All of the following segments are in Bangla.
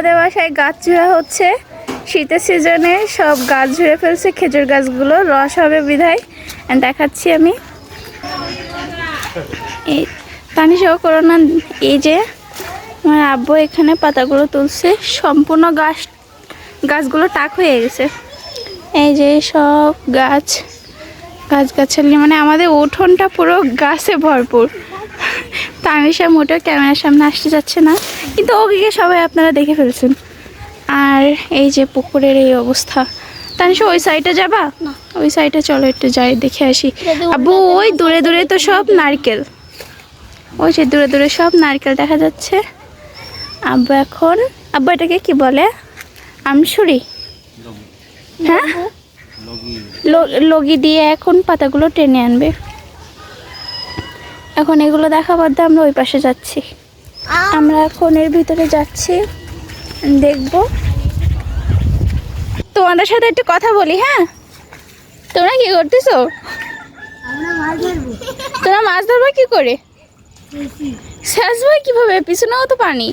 আমাদের বাসায় গাছ ঝুড়া হচ্ছে। শীতের সিজনে সব গাছ ঝুড়ে ফেলছে, খেজুর গাছগুলো রস হবে বিধায় দেখাচ্ছি আমি। এই তানিশাও করোনা, এই যে আমার আব্বু এখানে পাতাগুলো তুলছে, সম্পূর্ণ গাছগুলো টাক হয়ে গেছে। এই যে সব গাছগাছালি, মানে আমাদের উঠোনটা পুরো গাছে ভরপুর। তানিশা মোটেও ক্যামেরার সামনে আসতে যাচ্ছে না, কিন্তু ওকে সবাই আপনারা দেখে ফেলছেন। আর এই যে পুকুরের এই অবস্থা। তানিশা ওই সাইডে যাবা? ওই সাইডে চলো একটু যাই দেখে আসি। আব্বু ওই দূরে দূরে তো সব নারকেল, ওই যে দূরে দূরে সব নারকেল দেখা যাচ্ছে। আব্বু এটাকে কি বলে? আমসুরি? হ্যাঁ, লগি দিয়ে এখন পাতাগুলো টেনে আনবে। এখন এগুলো দেখা বাদ দিয়ে আমরা ওই পাশে যাচ্ছি। আমরা এখন এর ভিতরে যাচ্ছি, দেখব। তোমাদের সাথে একটু কথা বলি। হ্যাঁ, তোমরা কি করতেছো? তোমরা মাছ ধরবে কি করে? শেষবে কিভাবে? পিছনেও তো পানি।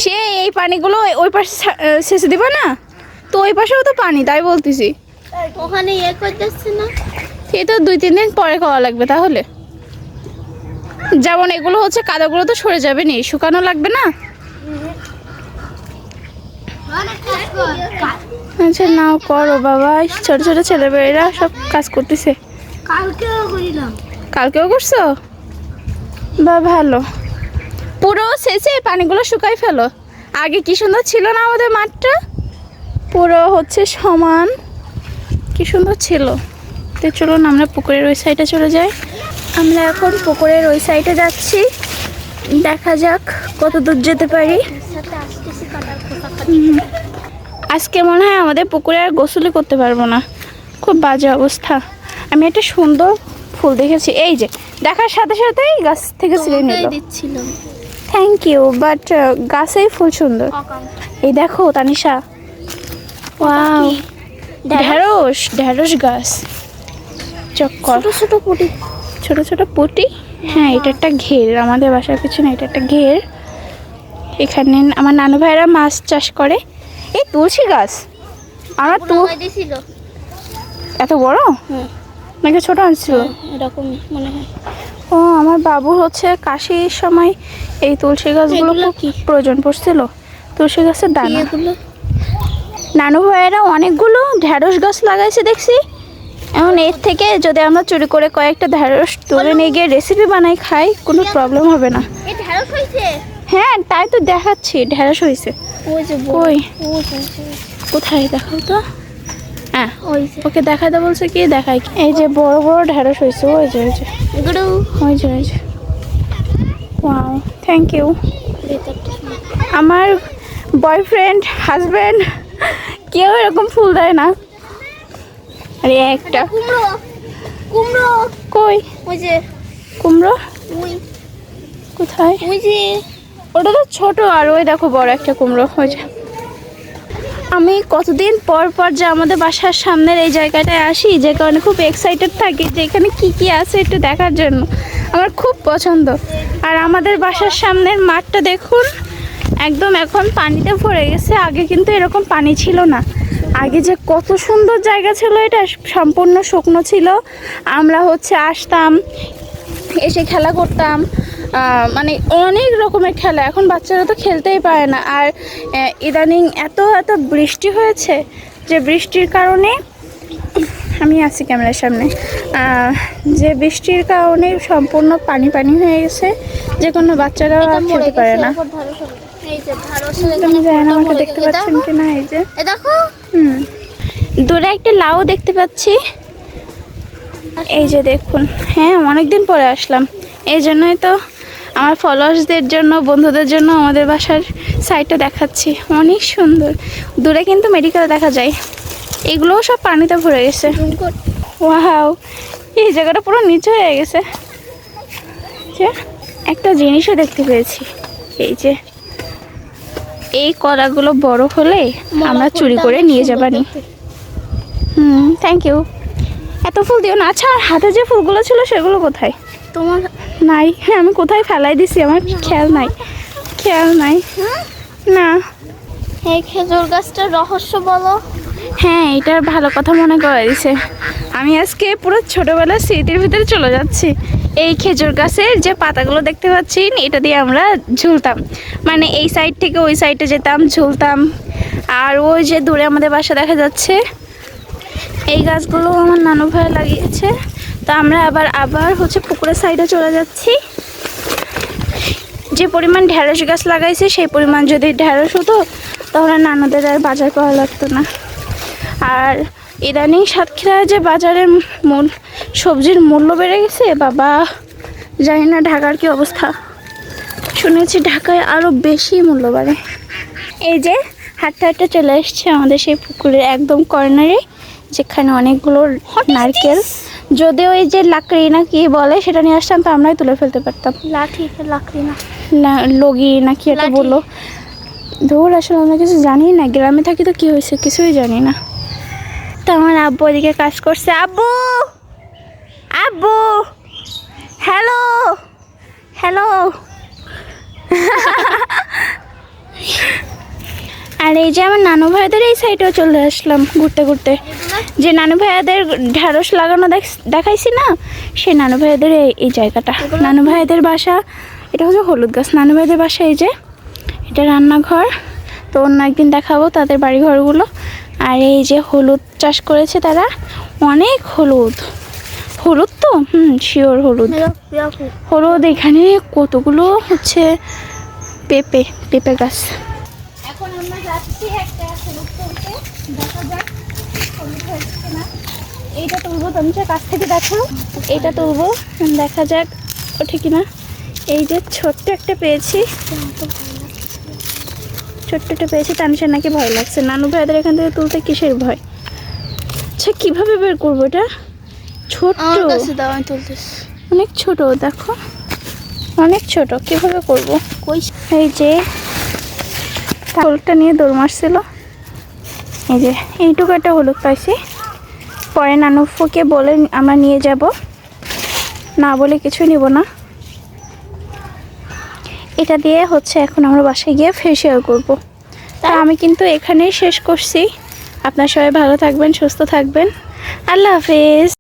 সে এই পানিগুলো ওই পাশে শেষে দিবা না তো? ওই পাশেও তো পানি, তাই বলতেছি। ওখানে ইয়ে করতেছে না, এই তো 2-3 দিন পরে খাওয়া লাগবে তাহলে। যেমন এগুলো হচ্ছে কাদাগুলো তো সরে যাবে নি, শুকানো লাগবে না। আচ্ছা নাও করো বাবা, ছোট ছোট ছেলেমেয়েরা সব কাজ করতেছে। কালকেও করছো? বা ভালো, পুরো শেষে পানিগুলো শুকাই ফেলো। আগে কি সুন্দর ছিল না আমাদের মাঠটা, পুরো হচ্ছে সমান, কি সুন্দর ছিল। তো চলুন আমরা পুকুরের ওই সাইডে চলে যাই। আমরা এখন পুকুরের ওই সাইডে যাচ্ছি, দেখা যাক কত দূর যেতে পারি। আজকে মনে হয় আমাদের পুকুরে আর গোসলই করতে পারবো না, খুব বাজে অবস্থা। আমি একটা সুন্দর ফুল দেখেছি, এই যে দেখার সাথে সাথেই গাছ থেকে ছিঁড়ে নিল। থ্যাংক ইউ, বাট গাছেই ফুল সুন্দর। এই দেখো তানিশা, ওয়াও, ঢেঁড়স গাছ, ছোট ছোট পুঁটি। হ্যাঁ, এটা একটা ঘের, আমাদের বাসার পিছনে এটা একটা ঘের। এখানে আমার নানু ভাইরা মাছ চাষ করে। এই তুলসী গাছ আমার তো এত বড় নাকি ছোট আনছিল এরকম মনে হয়। ও, আমার বাবুর হচ্ছে কাশির সময় এই তুলসী গাছগুলো খুব প্রয়োজন পড়ছিল, তুলসী গাছের দানা। নানু ভাইয়েরা অনেকগুলো ঢেঁড়স গাছ লাগাইছে দেখছি। এখন এর থেকে যদি আমরা চুরি করে কয়েকটা ঢেঁড়স তুলে নিয়ে গিয়ে রেসিপি বানাই খাই, কোনো প্রবলেম হবে না। হ্যাঁ, তাই তো দেখাচ্ছি, ঢেঁড়স হয়েছে। কই, কোথায় দেখাও তো? হ্যাঁ, ওকে দেখাতে বলছে, কি দেখাই? এই যে বড় বড় ঢেঁড়স হয়েছে, ওই যে ওয়াও, থ্যাংক ইউ। আমার বয়ফ্রেন্ড, হাজব্যান্ড কেউ এরকম ফুল দেয় না। আরে একটা কুমড়ো কই? ওই যে কুমড়ো কোথায়? ওই যে ওটা তো ছোট, আর ওই দেখো বড় একটা কুমড়ো। ওই যে আমি কতদিন পর পর যে আমাদের বাসার সামনের এই জায়গাটায় আসি, যে কারণে খুব এক্সাইটেড থাকি যে এখানে কি কি আছে একটু দেখার জন্য। আমার খুব পছন্দ। আর আমাদের বাসার সামনের মাঠটা দেখুন, একদম এখন পানিতে ভরে গেছে। আগে কিন্তু এরকম পানি ছিল না। আগে যে কত সুন্দর জায়গা ছিল, এটা সম্পূর্ণ শুকনো ছিল। আমরা হচ্ছে আসতাম, এসে খেলা করতাম, মানে অনেক রকমের খেলা। এখন বাচ্চারা তো খেলতেই পারে না। আর ইদানিং এত বৃষ্টি হয়েছে যে বৃষ্টির কারণে, আমি আছি ক্যামেরার সামনে, যে বৃষ্টির কারণে সম্পূর্ণ পানি হয়ে গেছে, যে কোনো বাচ্চারাও খেলতে পারে না। আমাকে দেখতে পাচ্ছেন কিনা? এই যে দেখো, দূরে একটা লাউ দেখতে পাচ্ছি, এই যে দেখুন। হ্যাঁ, অনেকদিন পরে আসলাম, এই জন্যই তো আমার ফলোয়ার্সদের জন্য, বন্ধুদের জন্য আমাদের বাসার সাইডটা দেখাচ্ছি। অনেক সুন্দর, দূরে কিন্তু মেডিকেল দেখা যায়। এগুলোও সব পানিতে ভরে গেছে। ওয়াও, এই জায়গাটা পুরো নিচু হয়ে গেছে। একটা জিনিসও দেখতে পেয়েছি, এই যে এই কলাগুলো বড় হলে আমরা চুরি করে নিয়ে যাবানি। Thank you. এত ফুল দিও না। আচ্ছা, আর হাতে যে ফুলগুলো ছিল সেগুলো কোথায়? তোমার নাই। হ্যাঁ, আমি কোথায় ফেলাই দিছি, আমার খেয়াল নাই। খেয়াল নাই। না। এই খেজুর গাছটার রহস্য বলো। হ্যাঁ, এটার ভালো কথা মনে করে দিছে। আমি আজকে পুরো ছোটবেলার স্মৃতির ভিতরে চলে যাচ্ছি। এই খেজুর গাছের যে পাতাগুলো দেখতে পাচ্ছি, এটা দিয়ে আমরা ঝুলতাম, মানে এই সাইড থেকে ওই সাইডে যেতাম, ঝুলতাম। আর ওই যে দূরে আমাদের বাসা দেখা যাচ্ছে, এই গাছগুলো আমার নানু ভাই লাগিয়েছে। তো আমরা আবার হচ্ছে পুকুরের সাইডে চলে যাচ্ছি। যে পরিমাণ ঢেঁড়স গাছ লাগাইছে সেই পরিমাণ যদি ঢেঁড়স হতো তাহলে নানুদের আর বাজার করা লাগতো না। আর ইদানিং সাতক্ষীরায় যে বাজারের সবজির মূল্য বেড়ে গেছে, বাবা জানি না ঢাকার কি অবস্থা। শুনেছি ঢাকায় আরও বেশি মূল্য বাড়ে। এই যে হাঁটতে হাঁটতে চলে এসছে আমাদের সেই পুকুরের একদম কর্নারে, যেখানে অনেকগুলো নারকেল, যদিও এই যে লাকড়ি না কি বলে সেটা নিয়ে আসতাম, তো আমরাই তুলে ফেলতে পারতাম। লাকড়ি না, লগি না কি একটা বললো। ধর আসলে আমরা কিছু জানি না, গ্রামে থাকি তো কি হয়েছে কিছুই জানি না। তো আমার আব্বু ওদিকে কাজ করছে। আব্বু, আব্বু, হ্যালো হ্যালো। আর এই যে আমার নানু ভাইদের এই সাইডেও চলে আসলাম ঘুরতে ঘুরতে। যে নানু ভাইয়াদের ঢ্যাঁড়স লাগানো দেখাইছি না, সেই নানু ভাইয়াদের এই জায়গাটা। নানু ভাইয়াদের বাসা এটা হচ্ছে হলুদ গাছ। নানু ভাইদের বাসা এই যে, এটা রান্নাঘর। তো অন্য একদিন দেখাবো তাদের বাড়িঘরগুলো। আর এই যে হলুদ চাষ করেছে তারা, অনেক হলুদ। হলুদ তো শিওর হলুদ। হলুদ এখানে কতগুলো হচ্ছে পেঁপে গাছ। এখন আমরা যাচ্ছি একটা হলুদ তুলতে, দেখা যাক হলুদ হয়েছে কিনা। এইটা তুলবো, তুমি কাছ থেকে দেখো। এইটা তুলবো, দেখা যাক ওঠে কিনা। এই যে ছোট্ট একটা পেয়েছি, তানিশার নাকি ভয় লাগছে। নানু ভাইদের এখান থেকে তুলতে কিসের ভয়? আচ্ছা কিভাবে বের করবো এটা? ছোট, অনেক ছোট, দেখো অনেক ছোট, কিভাবে করবো? এই যে হলুদটা নিয়ে দৌড় মারছিল। এই যে এইটুকু একটা হলুদ পাইছি, পরে নানুফুকে বলে আমরা নিয়ে যাব, না বলে কিছু নিব না। এটা দিয়ে হচ্ছে এখন আমরা বাসায় গিয়ে ফেসিয়াল করব। তা আমি কিন্তু এখানেই শেষ করছি। আপনার সবাই ভালো থাকবেন, সুস্থ থাকবেন। আল্লাহ হাফেজ।